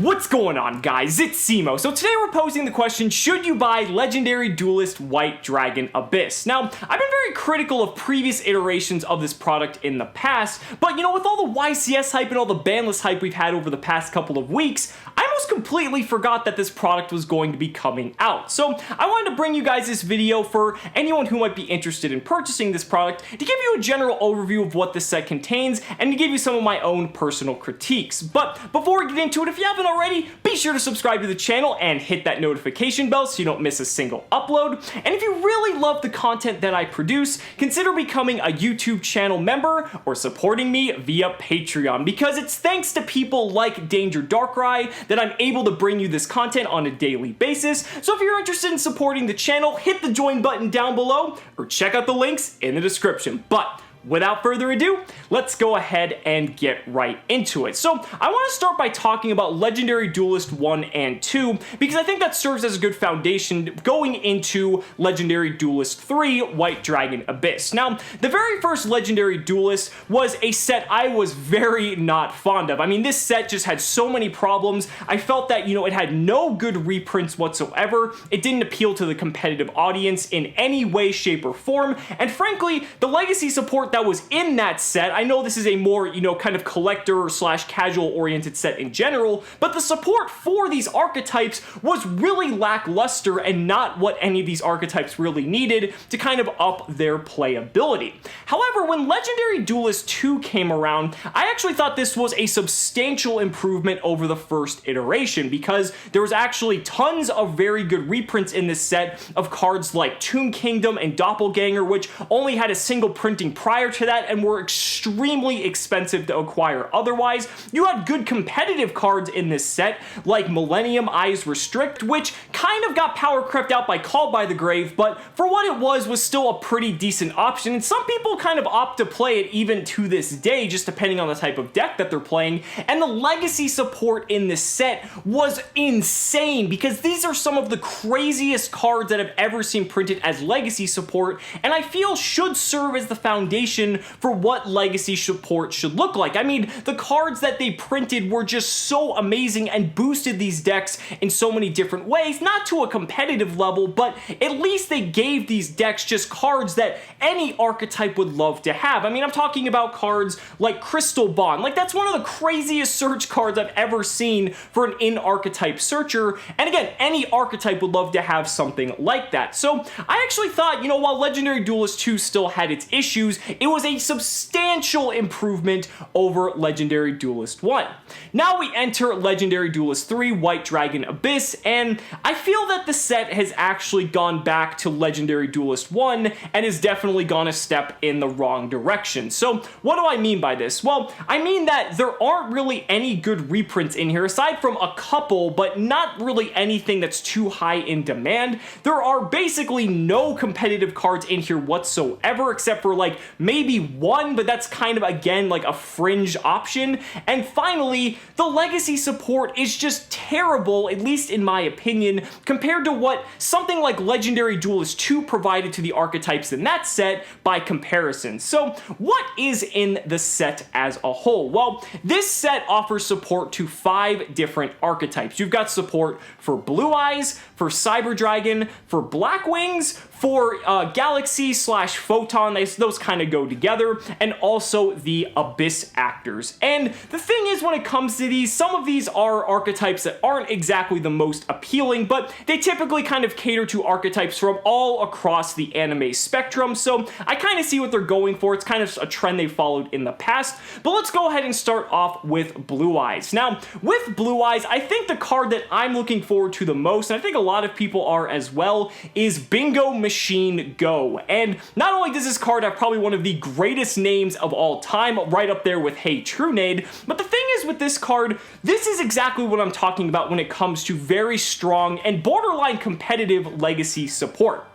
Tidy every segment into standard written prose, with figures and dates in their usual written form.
What's going on, guys? It's Cimo. So today we're posing the question, should you buy Legendary Duelist White Dragon Abyss? Now, I've been very critical of previous iterations of this product in the past, but you know, with all the YCS hype and all the banlist hype we've had over the past couple of weeks, I almost completely forgot that this product was going to be coming out. So I wanted to bring you guys this video for anyone who might be interested in purchasing this product to give you a general overview of what this set contains and to give you some of my own personal critiques. But before we get into it, if you haven't already, be sure to subscribe to the channel and hit that notification bell so you don't miss a single upload. And if you really love the content that I produce, consider becoming a YouTube channel member or supporting me via Patreon, because it's thanks to people like Danger Darkrai that I'm able to bring you this content on a daily basis. So if you're interested in supporting the channel, hit the join button down below or check out the links in the description. But without further ado, let's go ahead and get right into it. So I want to start by talking about Legendary Duelist 1 and 2, because I think that serves as a good foundation going into Legendary Duelist 3, White Dragon Abyss. Now, the very first Legendary Duelist was a set I was very not fond of. I mean, this set just had so many problems. I felt that, you know, it had no good reprints whatsoever. It didn't appeal to the competitive audience in any way, shape, or form. And frankly, the legacy support that was in that set, I know this is a more, you know, kind of collector slash casual oriented set in general, but the support for these archetypes was really lackluster and not what any of these archetypes really needed to kind of up their playability. However, when Legendary Duelist 2 came around, I actually thought this was a substantial improvement over the first iteration, because there was actually tons of very good reprints in this set of cards like Tomb Kingdom and Doppelganger, which only had a single printing prior to that and were extremely expensive to acquire otherwise. You had good competitive cards in this set like Millennium Eyes Restrict, which kind of got power crept out by Call by the Grave, but for what it was still a pretty decent option, and some people kind of opt to play it even to this day, just depending on the type of deck that they're playing. And the legacy support in this set was insane, because these are some of the craziest cards that I've ever seen printed as legacy support, and I feel should serve as the foundation for what legacy support should look like. I mean, the cards that they printed were just so amazing and boosted these decks in so many different ways, not to a competitive level, but at least they gave these decks just cards that any archetype would love to have. I mean, I'm talking about cards like Crystal Bond. Like, that's one of the craziest search cards I've ever seen for an in-archetype searcher, and again, any archetype would love to have something like that. So I actually thought, you know, while Legendary Duelist 2 still had its issues, it was a substantial improvement over Legendary Duelist 1. Now we enter Legendary Duelist 3, White Dragon Abyss, and I feel that the set has actually gone back to Legendary Duelist 1 and has definitely gone a step in the wrong direction. So what do I mean by this? Well, I mean that there aren't really any good reprints in here, aside from a couple, but not really anything that's too high in demand. There are basically no competitive cards in here whatsoever, except for like maybe one, but that's kind of, again, like a fringe option. And finally, the legacy support is just terrible, at least in my opinion, compared to what something like Legendary Duelist 2 provided to the archetypes in that set by comparison. So what is in the set as a whole? Well, this set offers support to 5 different archetypes. You've got support for Blue Eyes, for Cyber Dragon, for Black Wings, for Galaxy slash Photon, those kind of go together, and also the Abyss Actors. And the thing is, when it comes to these, some of these are archetypes that aren't exactly the most appealing, but they typically kind of cater to archetypes from all across the anime spectrum, so I kind of see what they're going for. It's kind of a trend they followed in the past. But let's go ahead and start off with Blue Eyes. Now, with Blue Eyes, I think the card that I'm looking forward to the most, and I think a lot of people are as well, is Bingo Machine Go. And not only does this card have probably one of the greatest names of all time, right up there with Hey Trunade, but the thing is with this card, this is exactly what I'm talking about when it comes to very strong and borderline competitive legacy support.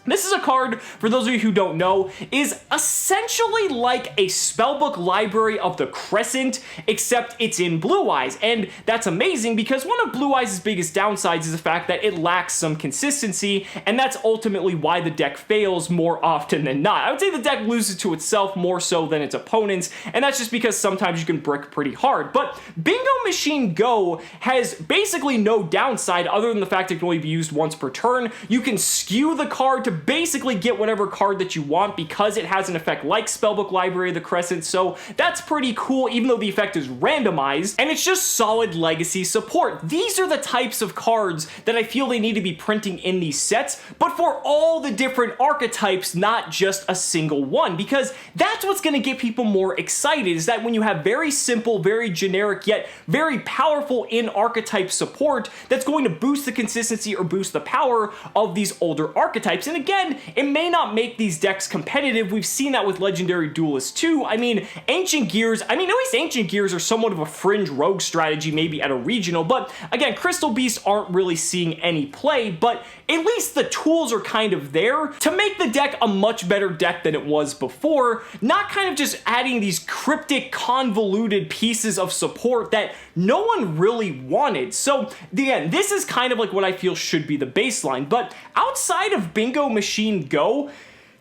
This is a card, for those of you who don't know, is essentially like a spellbook library of the Crescent, except it's in Blue Eyes, and that's amazing because one of Blue Eyes' biggest downsides is the fact that it lacks some consistency, and that's ultimately why the deck fails more often than not. I would say the deck loses to itself more so than its opponents, and that's just because sometimes you can brick pretty hard. But Bingo Machine Go has basically no downside other than the fact it can only be used once per turn. You can skew the card to basically get whatever card that you want because it has an effect like Spellbook Library of the Crescent, so that's pretty cool even though the effect is randomized, and it's just solid legacy support. These are the types of cards that I feel they need to be printing in these sets, but for all the different archetypes, not just a single one, because that's what's going to get people more excited, is that when you have very simple, very generic, yet very powerful in archetype support, that's going to boost the consistency or boost the power of these older archetypes. And again, it may not make these decks competitive. We've seen that with Legendary Duelists too. I mean, Ancient Gears, at least Ancient Gears are somewhat of a fringe rogue strategy maybe at a regional, but again, Crystal Beasts aren't really seeing any play, but at least the tools are kind of there to make the deck a much better deck than it was before, not kind of just adding these cryptic, convoluted pieces of support that no one really wanted. So again, this is kind of like what I feel should be the baseline, but outside of Bingo Machine Go,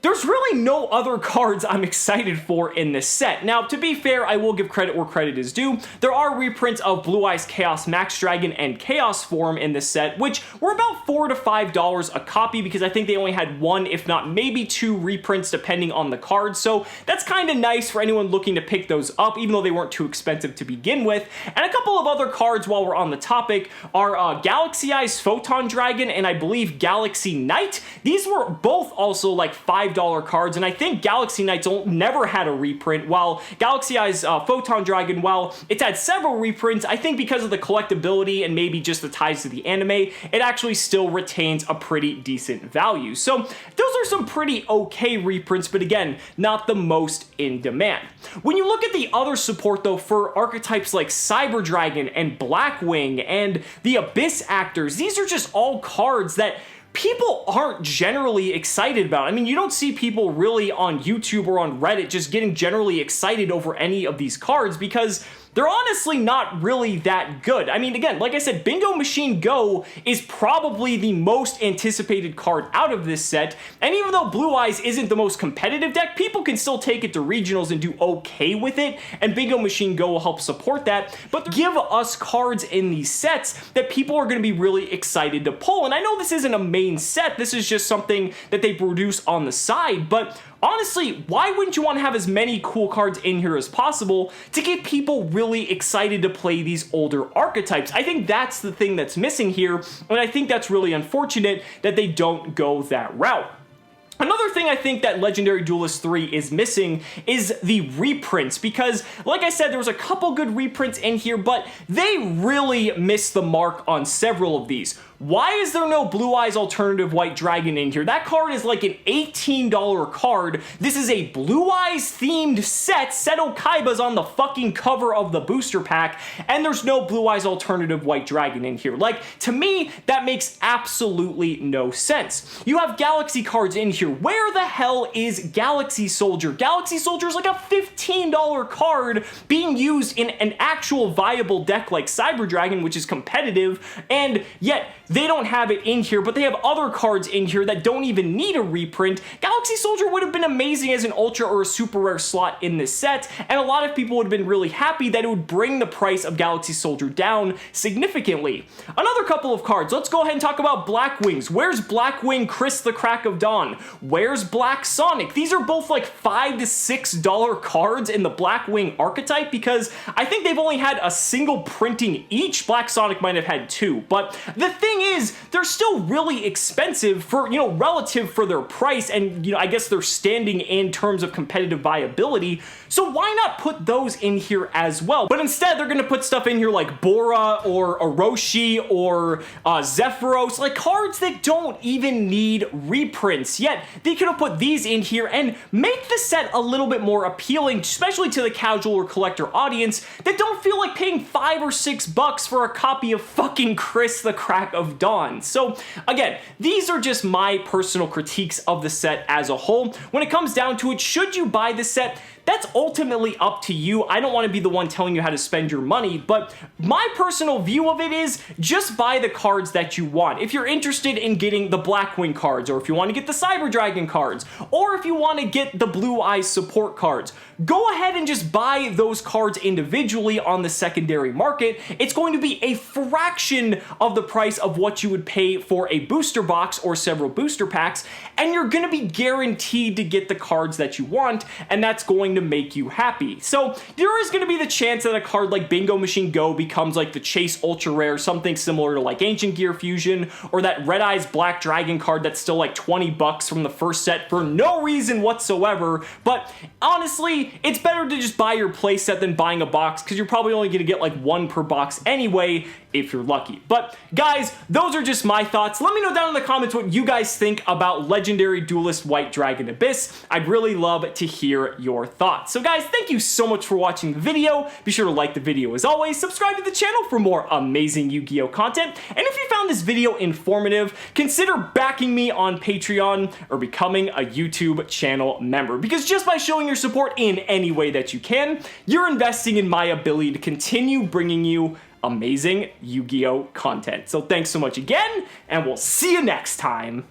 there's really no other cards I'm excited for in this set. Now, to be fair, I will give credit where credit is due. There are reprints of Blue Eyes Chaos Max Dragon and Chaos Form in this set, which were about $4 to $5 a copy because I think they only had one, if not maybe two reprints depending on the card. So that's kind of nice for anyone looking to pick those up, even though they weren't too expensive to begin with. And a couple of other cards while we're on the topic are Galaxy Eyes Photon Dragon and I believe Galaxy Knight. These were both also like $5 cards, and I think Galaxy Knights never had a reprint, while Galaxy Eyes Photon Dragon, while it's had several reprints, I think because of the collectability and maybe just the ties to the anime, it actually still retains a pretty decent value. So those are some pretty okay reprints, but again, not the most in demand. When you look at the other support though for archetypes like Cyber Dragon and Blackwing and the Abyss Actors, these are just all cards that people aren't generally excited about. I mean, you don't see people really on YouTube or on Reddit just getting generally excited over any of these cards because they're honestly not really that good. I mean, again, like I said, Bingo Machine Go is probably the most anticipated card out of this set, and even though Blue Eyes isn't the most competitive deck, people can still take it to regionals and do okay with it, and Bingo Machine Go will help support that, but give us cards in these sets that people are going to be really excited to pull. And I know this isn't a main set, this is just something that they produce on the side, but honestly, why wouldn't you want to have as many cool cards in here as possible to get people really excited to play these older archetypes? I think that's the thing that's missing here, and I think that's really unfortunate that they don't go that route. Another thing I think that Legendary Duelist 3 is missing is the reprints, because like I said, there was a couple good reprints in here, but they really missed the mark on several of these. Why is there no Blue Eyes Alternative White Dragon in here? That card is like an $18 card. This is a Blue Eyes themed set. Seto Kaiba's on the fucking cover of the booster pack, and there's no Blue Eyes Alternative White Dragon in here. Like, to me, that makes absolutely no sense. You have Galaxy cards in here. Where the hell is Galaxy Soldier? Galaxy Soldier is like a $15 card being used in an actual viable deck like Cyber Dragon, which is competitive, and yet they don't have it in here, but they have other cards in here that don't even need a reprint. Galaxy Soldier would have been amazing as an ultra or a super rare slot in this set, and a lot of people would have been really happy that it would bring the price of Galaxy Soldier down significantly. Another couple of cards. Let's go ahead and talk about Blackwings. Where's Blackwing Chris the Crack of Dawn? Where's Black Sonic? These are both like $5 to $6 cards in the Blackwing archetype because I think they've only had a single printing each. Black Sonic might have had two, but the thing is, they're still really expensive for, relative for their price and, I guess they're standing in terms of competitive viability, so why not put those in here as well? But instead, they're gonna put stuff in here like Bora or Orochi or Zephyros, like cards that don't even need reprints, yet they could have put these in here and make the set a little bit more appealing, especially to the casual or collector audience that don't feel like paying $5 or $6 for a copy of fucking Chris the Crack of of Dawn. So again, these are just my personal critiques of the set as a whole. When it comes down to it, should you buy the set? That's ultimately up to you. I don't want to be the one telling you how to spend your money, but my personal view of it is just buy the cards that you want. If you're interested in getting the Blackwing cards, or if you want to get the Cyber Dragon cards, or if you want to get the Blue Eyes support cards, go ahead and just buy those cards individually on the secondary market. It's going to be a fraction of the price of what you would pay for a booster box or several booster packs, and you're going to be guaranteed to get the cards that you want, and that's going to make you happy. So there is going to be the chance that a card like Bingo Machine Go becomes like the Chase Ultra Rare, something similar to like Ancient Gear Fusion, or that Red Eyes Black Dragon card that's still like 20 bucks from the first set for no reason whatsoever. But honestly, it's better to just buy your playset than buying a box, because you're probably only going to get like one per box anyway, if you're lucky. But guys, those are just my thoughts. Let me know down in the comments what you guys think about Legendary Duelist White Dragon Abyss. I'd really love to hear your thoughts. So guys, thank you so much for watching the video. Be sure to like the video as always, subscribe to the channel for more amazing Yu-Gi-Oh content, and if you found this video informative, consider backing me on Patreon or becoming a YouTube channel member, because just by showing your support in any way that you can, you're investing in my ability to continue bringing you amazing Yu-Gi-Oh content. So thanks so much again, and we'll see you next time.